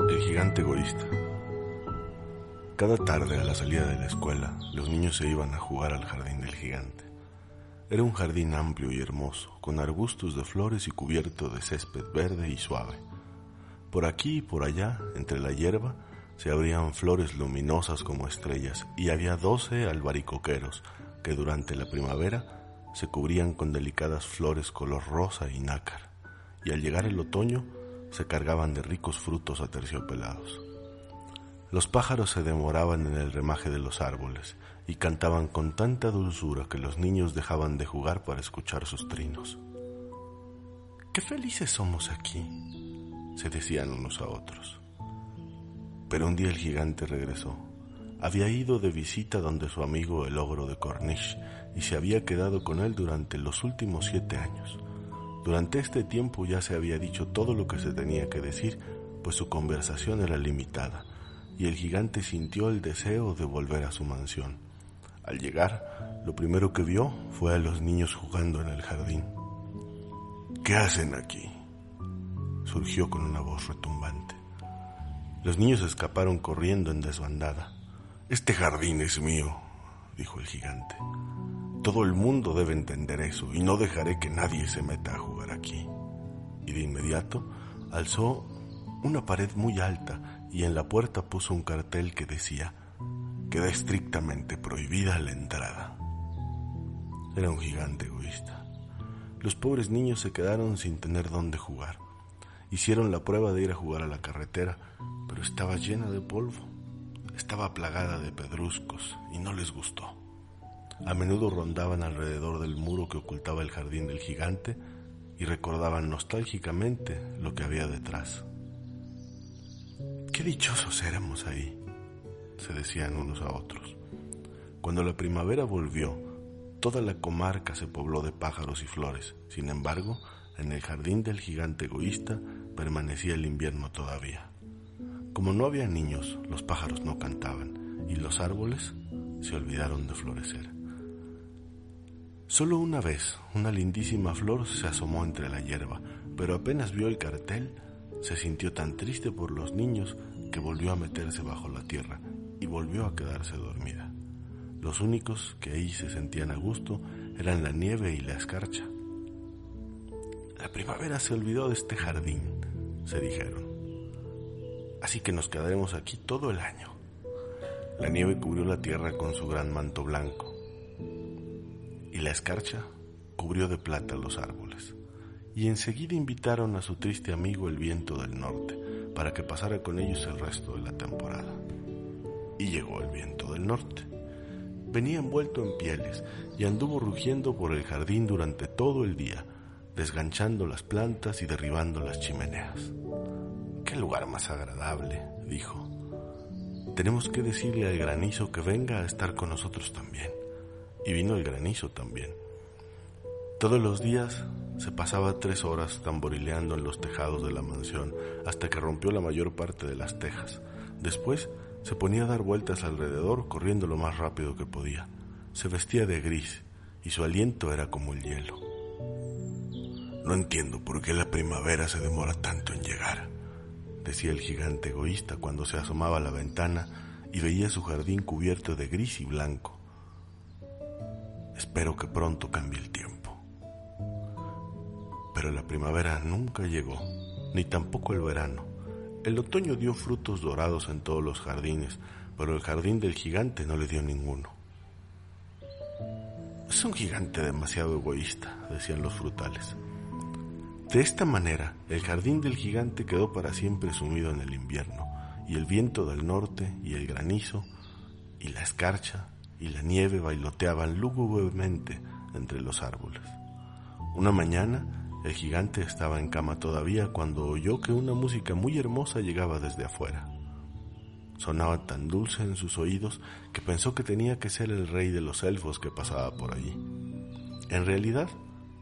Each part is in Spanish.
El gigante egoísta. Cada tarde a la salida de la escuela, los niños se iban a jugar al jardín del gigante. Era un jardín amplio y hermoso, con arbustos de flores y cubierto de césped verde y suave. Por aquí y por allá, entre la hierba, se abrían flores luminosas como estrellas y había 12 albaricoqueros que durante la primavera se cubrían con delicadas flores color rosa y nácar, y al llegar el otoño se cargaban de ricos frutos aterciopelados. Los pájaros se demoraban en el remaje de los árboles y cantaban con tanta dulzura que los niños dejaban de jugar para escuchar sus trinos. «¡Qué felices somos aquí!», se decían unos a otros. Pero un día el gigante regresó. Había ido de visita donde su amigo el ogro de Cornish y se había quedado con él durante los últimos 7 años. Durante este tiempo ya se había dicho todo lo que se tenía que decir, pues su conversación era limitada, y el gigante sintió el deseo de volver a su mansión. Al llegar, lo primero que vio fue a los niños jugando en el jardín. «¿Qué hacen aquí?», surgió con una voz retumbante. Los niños escaparon corriendo en desbandada. «Este jardín es mío», dijo el gigante. «Todo el mundo debe entender eso y no dejaré que nadie se meta a jugar aquí». Y de inmediato alzó una pared muy alta y en la puerta puso un cartel que decía: «Queda estrictamente prohibida la entrada». Era un gigante egoísta. Los pobres niños se quedaron sin tener dónde jugar. Hicieron la prueba de ir a jugar a la carretera, pero estaba llena de polvo. Estaba plagada de pedruscos y no les gustó. A menudo rondaban alrededor del muro que ocultaba el jardín del gigante y recordaban nostálgicamente lo que había detrás. «Qué dichosos éramos ahí», se decían unos a otros. Cuando la primavera volvió, toda la comarca se pobló de pájaros y flores. Sin embargo, en el jardín del gigante egoísta permanecía el invierno todavía. Como no había niños, los pájaros no cantaban y los árboles se olvidaron de florecer. Solo una vez una lindísima flor se asomó entre la hierba, pero apenas vio el cartel, se sintió tan triste por los niños que volvió a meterse bajo la tierra y volvió a quedarse dormida. Los únicos que ahí se sentían a gusto eran la nieve y la escarcha. «La primavera se olvidó de este jardín», se dijeron. «Así que nos quedaremos aquí todo el año». La nieve cubrió la tierra con su gran manto blanco y la escarcha cubrió de plata los árboles. Y enseguida invitaron a su triste amigo el viento del norte para que pasara con ellos el resto de la temporada. Y llegó el viento del norte. Venía envuelto en pieles y anduvo rugiendo por el jardín durante todo el día, desganchando las plantas y derribando las chimeneas. «¡Qué lugar más agradable!», dijo. «Tenemos que decirle al granizo que venga a estar con nosotros también». Y vino el granizo también. Todos los días se pasaba 3 horas tamborileando en los tejados de la mansión hasta que rompió la mayor parte de las tejas. Después se ponía a dar vueltas alrededor corriendo lo más rápido que podía. Se vestía de gris y su aliento era como el hielo. «No entiendo por qué la primavera se demora tanto en llegar», decía el gigante egoísta cuando se asomaba a la ventana y veía su jardín cubierto de gris y blanco. «Espero que pronto cambie el tiempo». Pero la primavera nunca llegó, ni tampoco el verano. El otoño dio frutos dorados en todos los jardines, pero el jardín del gigante no le dio ninguno. «Es un gigante demasiado egoísta», decían los frutales. De esta manera, el jardín del gigante quedó para siempre sumido en el invierno, y el viento del norte, y el granizo, y la escarcha, y la nieve bailoteaban lúgubremente entre los árboles. Una mañana, el gigante estaba en cama todavía cuando oyó que una música muy hermosa llegaba desde afuera. Sonaba tan dulce en sus oídos que pensó que tenía que ser el rey de los elfos que pasaba por allí. En realidad,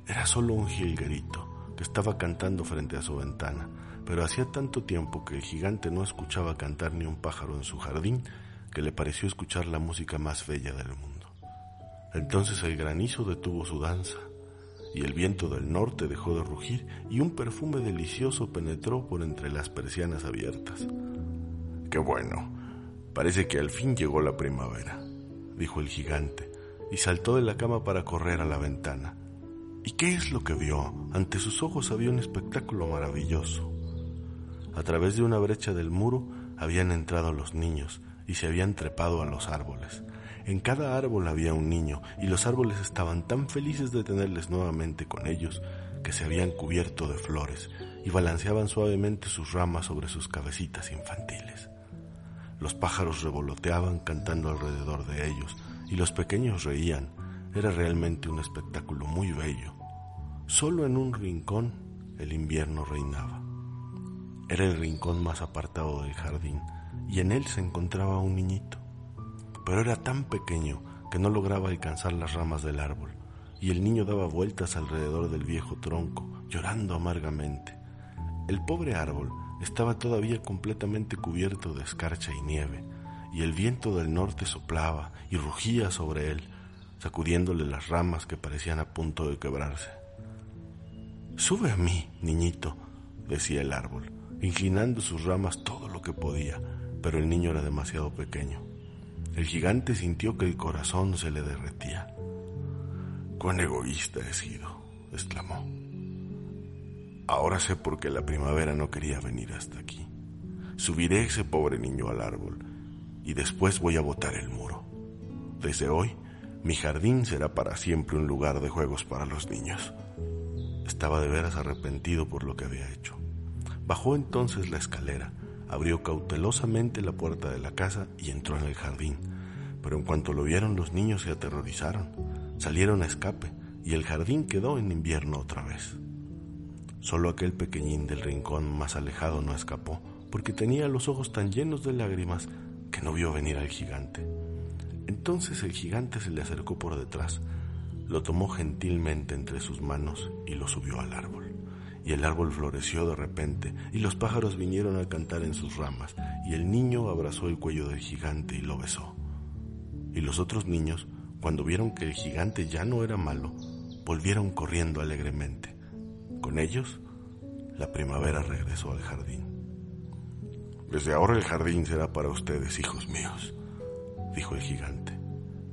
era solo un jilguerito que estaba cantando frente a su ventana, pero hacía tanto tiempo que el gigante no escuchaba cantar ni un pájaro en su jardín que le pareció escuchar la música más bella del mundo. Entonces el granizo detuvo su danza y el viento del norte dejó de rugir y un perfume delicioso penetró por entre las persianas abiertas. Qué bueno, parece que al fin llegó la primavera, dijo el gigante, y saltó de la cama para correr a la ventana. ¿Y qué es lo que vio? Ante sus ojos había un espectáculo maravilloso. A través de una brecha del muro habían entrado los niños y se habían trepado a los árboles. En cada árbol había un niño y los árboles estaban tan felices de tenerles nuevamente con ellos que se habían cubierto de flores y balanceaban suavemente sus ramas sobre sus cabecitas infantiles. Los pájaros revoloteaban cantando alrededor de ellos y los pequeños reían. Era realmente un espectáculo muy bello. Solo en un rincón el invierno reinaba. Era el rincón más apartado del jardín y en él se encontraba un niñito. Pero era tan pequeño que no lograba alcanzar las ramas del árbol y el niño daba vueltas alrededor del viejo tronco, llorando amargamente. El pobre árbol estaba todavía completamente cubierto de escarcha y nieve y el viento del norte soplaba y rugía sobre él, sacudiéndole las ramas que parecían a punto de quebrarse. «Sube a mí, niñito», decía el árbol, inclinando sus ramas todo lo que podía, pero el niño era demasiado pequeño. El gigante sintió que el corazón se le derretía. «¡Cuán egoísta he sido!», exclamó. «Ahora sé por qué la primavera no quería venir hasta aquí. Subiré ese pobre niño al árbol y después voy a botar el muro. Desde hoy, mi jardín será para siempre un lugar de juegos para los niños». Estaba de veras arrepentido por lo que había hecho. Bajó entonces la escalera, abrió cautelosamente la puerta de la casa y entró en el jardín. Pero en cuanto lo vieron, los niños se aterrorizaron, salieron a escape y el jardín quedó en invierno otra vez. Solo aquel pequeñín del rincón más alejado no escapó, porque tenía los ojos tan llenos de lágrimas que no vio venir al gigante. Entonces el gigante se le acercó por detrás, lo tomó gentilmente entre sus manos y lo subió al árbol. Y el árbol floreció de repente, y los pájaros vinieron a cantar en sus ramas, y el niño abrazó el cuello del gigante y lo besó. Y los otros niños, cuando vieron que el gigante ya no era malo, volvieron corriendo alegremente. Con ellos, la primavera regresó al jardín. «Desde ahora el jardín será para ustedes, hijos míos», dijo el gigante,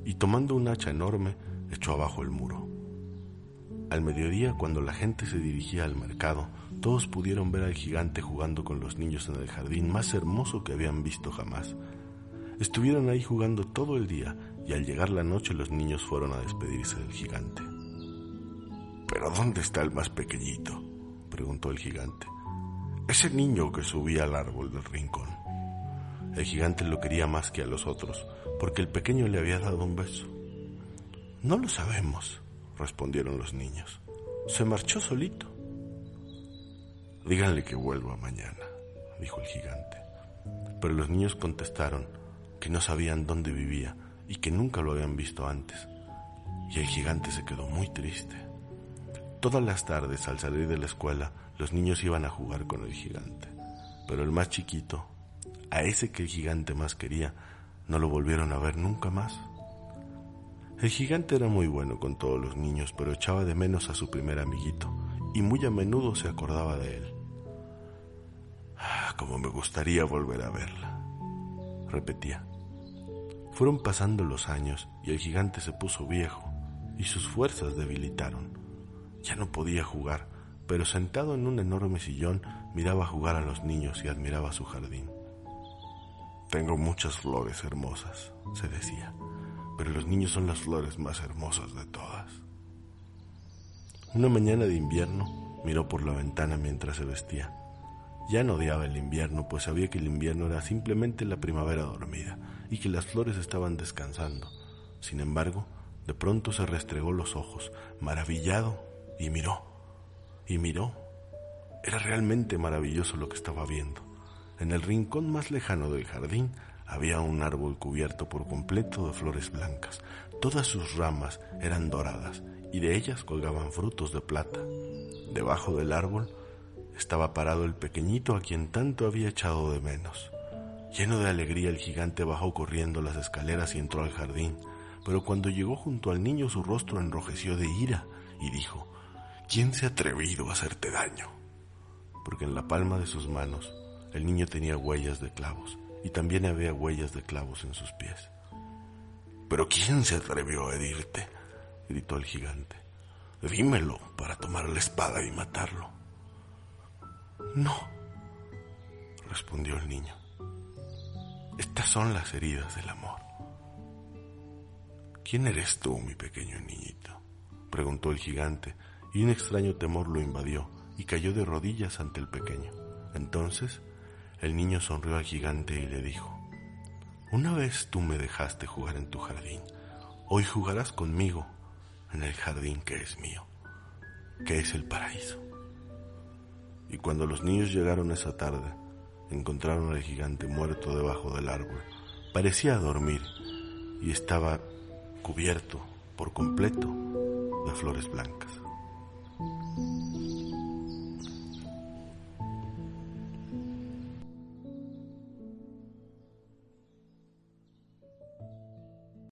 y tomando un hacha enorme, echó abajo el muro. Al mediodía, cuando la gente se dirigía al mercado, todos pudieron ver al gigante jugando con los niños en el jardín más hermoso que habían visto jamás. Estuvieron ahí jugando todo el día y al llegar la noche los niños fueron a despedirse del gigante. «¿Pero dónde está el más pequeñito?», preguntó el gigante. «Ese niño que subía al árbol del rincón». El gigante lo quería más que a los otros, porque el pequeño le había dado un beso. «No lo sabemos», respondieron los niños. «Se marchó solito». «Díganle que vuelva mañana», dijo el gigante. Pero los niños contestaron que no sabían dónde vivía y que nunca lo habían visto antes. Y el gigante se quedó muy triste. Todas las tardes, al salir de la escuela, los niños iban a jugar con el gigante. Pero el más chiquito, a ese que el gigante más quería, no lo volvieron a ver nunca más. El gigante era muy bueno con todos los niños, pero echaba de menos a su primer amiguito, y muy a menudo se acordaba de él. «Cómo me gustaría volver a verla», repetía. Fueron pasando los años y el gigante se puso viejo, y sus fuerzas debilitaron. Ya no podía jugar, pero sentado en un enorme sillón miraba jugar a los niños y admiraba su jardín. «Tengo muchas flores hermosas», se decía, «pero los niños son las flores más hermosas de todas». Una mañana de invierno miró por la ventana mientras se vestía. Ya no odiaba el invierno, pues sabía que el invierno era simplemente la primavera dormida y que las flores estaban descansando. Sin embargo, de pronto se restregó los ojos, maravillado, y miró. Era realmente maravilloso lo que estaba viendo. En el rincón más lejano del jardín había un árbol cubierto por completo de flores blancas. Todas sus ramas eran doradas y de ellas colgaban frutos de plata. Debajo del árbol estaba parado el pequeñito a quien tanto había echado de menos. Lleno de alegría, el gigante bajó corriendo las escaleras y entró al jardín, pero cuando llegó junto al niño su rostro enrojeció de ira y dijo: «¿Quién se ha atrevido a hacerte daño?». Porque en la palma de sus manos el niño tenía huellas de clavos y también había huellas de clavos en sus pies. «¿Pero quién se atrevió a herirte?», gritó el gigante. «Dímelo para tomar la espada y matarlo». «No», respondió el niño. «Estas son las heridas del amor». «¿Quién eres tú, mi pequeño niñito?», preguntó el gigante, y un extraño temor lo invadió y cayó de rodillas ante el pequeño. Entonces el niño sonrió al gigante y le dijo: «Una vez tú me dejaste jugar en tu jardín, hoy jugarás conmigo en el jardín que es mío, que es el paraíso». Y cuando los niños llegaron esa tarde, encontraron al gigante muerto debajo del árbol. Parecía dormir y estaba cubierto por completo de flores blancas.